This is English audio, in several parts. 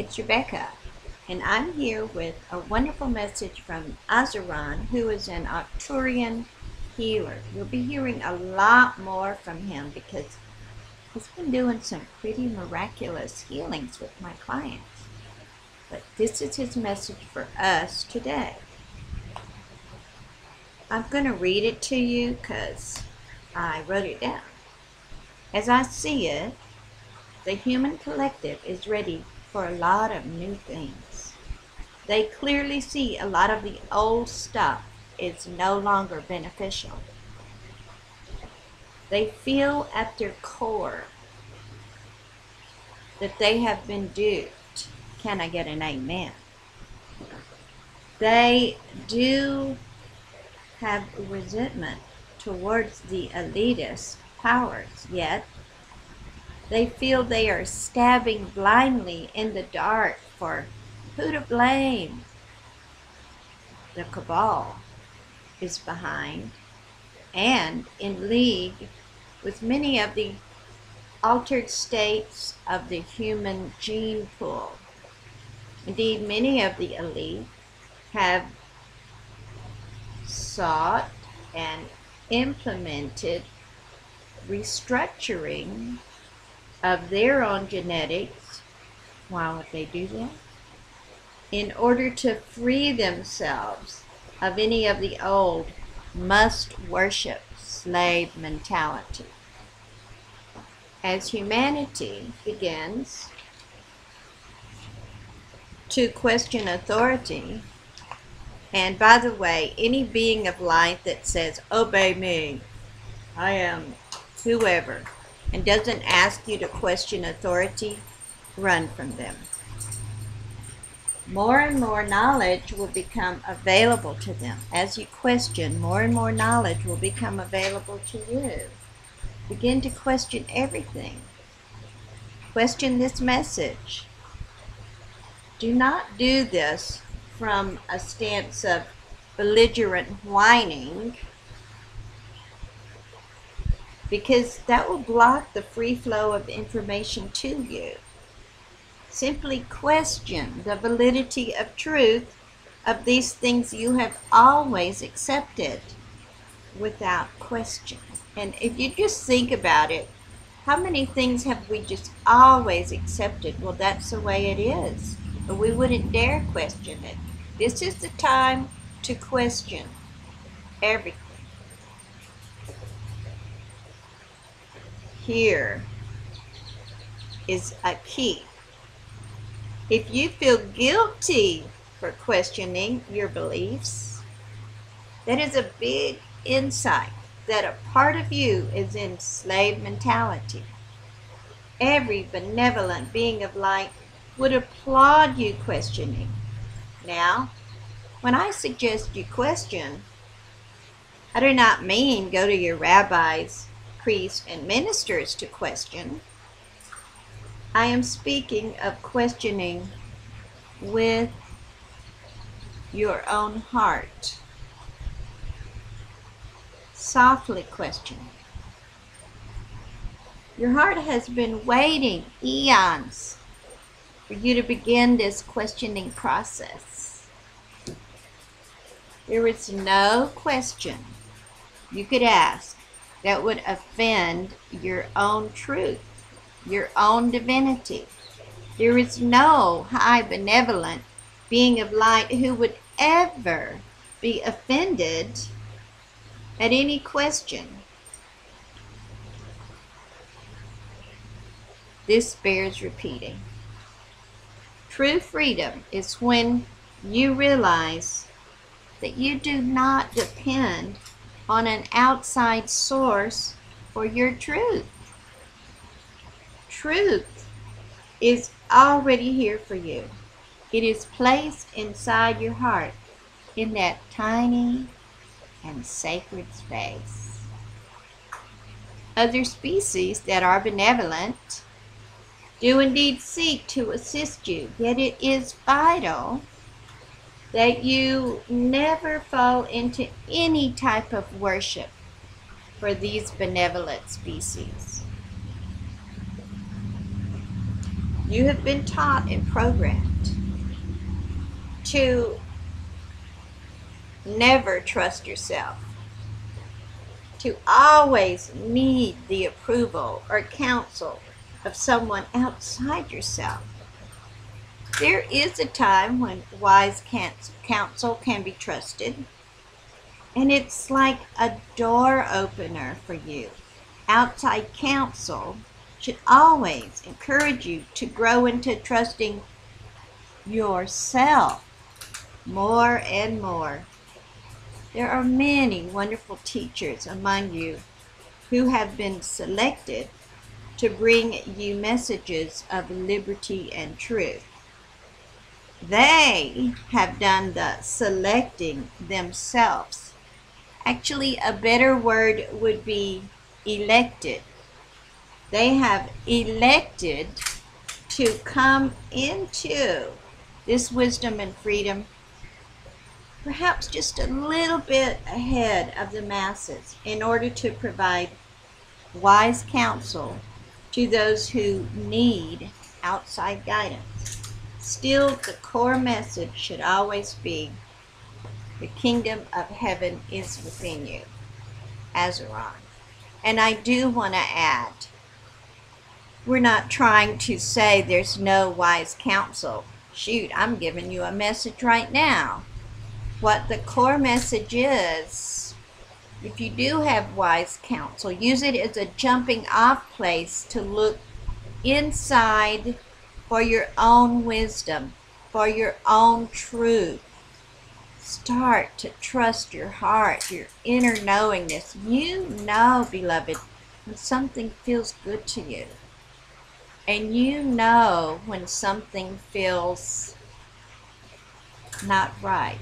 It's Rebecca, and I'm here with a wonderful message from Azuron, who is an Arcturian healer. You'll be hearing a lot more from him because he's been doing some pretty miraculous healings with my clients. But this is his message for us today. I'm going to read it to you because I wrote it down. As I see it, the human collective is ready for a lot of new things. They clearly see a lot of the old stuff is no longer beneficial. They feel at their core that they have been duped. Can I get an amen? They do have resentment towards the elitist powers, yet they feel they are stabbing blindly in the dark for who to blame. The cabal is behind and in league with many of the altered states of the human gene pool. Indeed, many of the elite have sought and implemented restructuring of their own genetics. Why would they do that? In order to free themselves of any of the old must-worship slave mentality. As humanity begins to question authority, and by the way, any being of light that says, obey me, I am whoever, and doesn't ask you to question authority, run from them. More and more knowledge will become available to them. As you question, more and more knowledge will become available to you. Begin to question everything. Question this message. Do not do this from a stance of belligerent whining, because that will block the free flow of information to you. Simply question the validity of truth of these things you have always accepted without question. And if you just think about it, how many things have we just always accepted? Well, that's the way it is. But we wouldn't dare question it. This is the time to question everything. Here is a key. If you feel guilty for questioning your beliefs, that is a big insight that a part of you is in slave mentality. Every benevolent being of light would applaud you questioning. Now, when I suggest you question, I do not mean go to your rabbis, priests, and ministers to question. I am speaking of questioning with your own heart. Softly question. Your heart has been waiting eons for you to begin this questioning process. There is no question you could ask that would offend your own truth, your own divinity. There is no high benevolent being of light who would ever be offended at any question. This bears repeating. True freedom is when you realize that you do not depend on an outside source for your truth. Truth is already here for you. It is placed inside your heart in that tiny and sacred space. Other species that are benevolent do indeed seek to assist you, yet it is vital that you never fall into any type of worship for these benevolent species. You have been taught and programmed to never trust yourself, to always need the approval or counsel of someone outside yourself. There is a time when wise counsel can be trusted, and it's like a door opener for you. Outside counsel should always encourage you to grow into trusting yourself more and more. There are many wonderful teachers among you who have been selected to bring you messages of liberty and truth. They have done the selecting themselves. Actually, a better word would be elected. They have elected to come into this wisdom and freedom perhaps just a little bit ahead of the masses in order to provide wise counsel to those who need outside guidance. Still, the core message should always be the kingdom of heaven is within you, Azuron. And I do want to add, we're not trying to say there's no wise counsel. Shoot, I'm giving you a message right now. What the core message is, if you do have wise counsel, use it as a jumping off place to look inside for your own wisdom, for your own truth. Start to trust your heart, your inner knowingness. You know, beloved, when something feels good to you. And you know when something feels not right.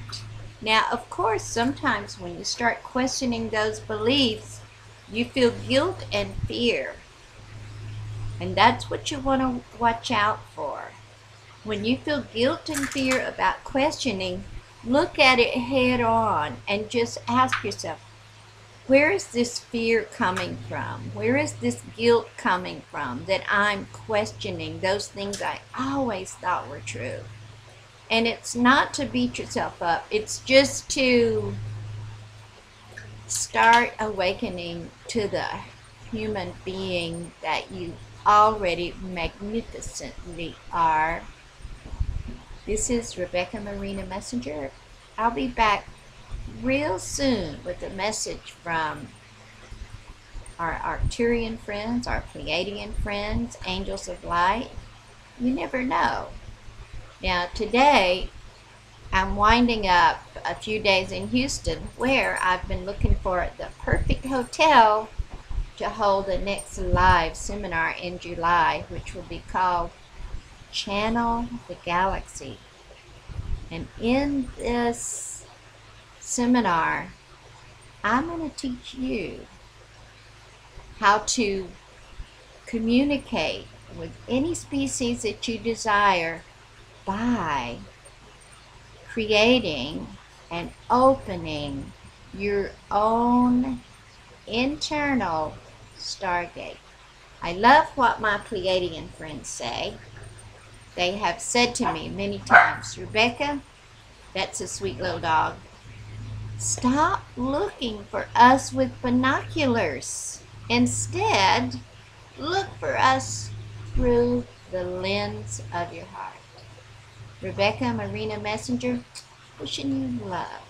Now, of course, sometimes when you start questioning those beliefs, you feel guilt and fear. And that's what you want to watch out for. When you feel guilt and fear about questioning, look at it head on and just ask yourself, where is this fear coming from? Where is this guilt coming from that I'm questioning those things I always thought were true? And it's not to beat yourself up. It's just to start awakening to the human being that you already magnificently are. This is Rebecca Marina Messenger. I'll be back real soon with a message from our Arcturian friends, our Pleiadian friends, angels of light. You never know. Now today, I'm winding up a few days in Houston where I've been looking for the perfect hotel to hold the next live seminar in July, which will be called Channel the Galaxy. And in this seminar, I'm going to teach you how to communicate with any species that you desire by creating and opening your own internal stargate. I love what my Pleiadian friends say. They have said to me many times, Rebecca, that's a sweet little dog, stop looking for us with binoculars. Instead, look for us through the lens of your heart. Rebecca Marina Messenger, wishing you love.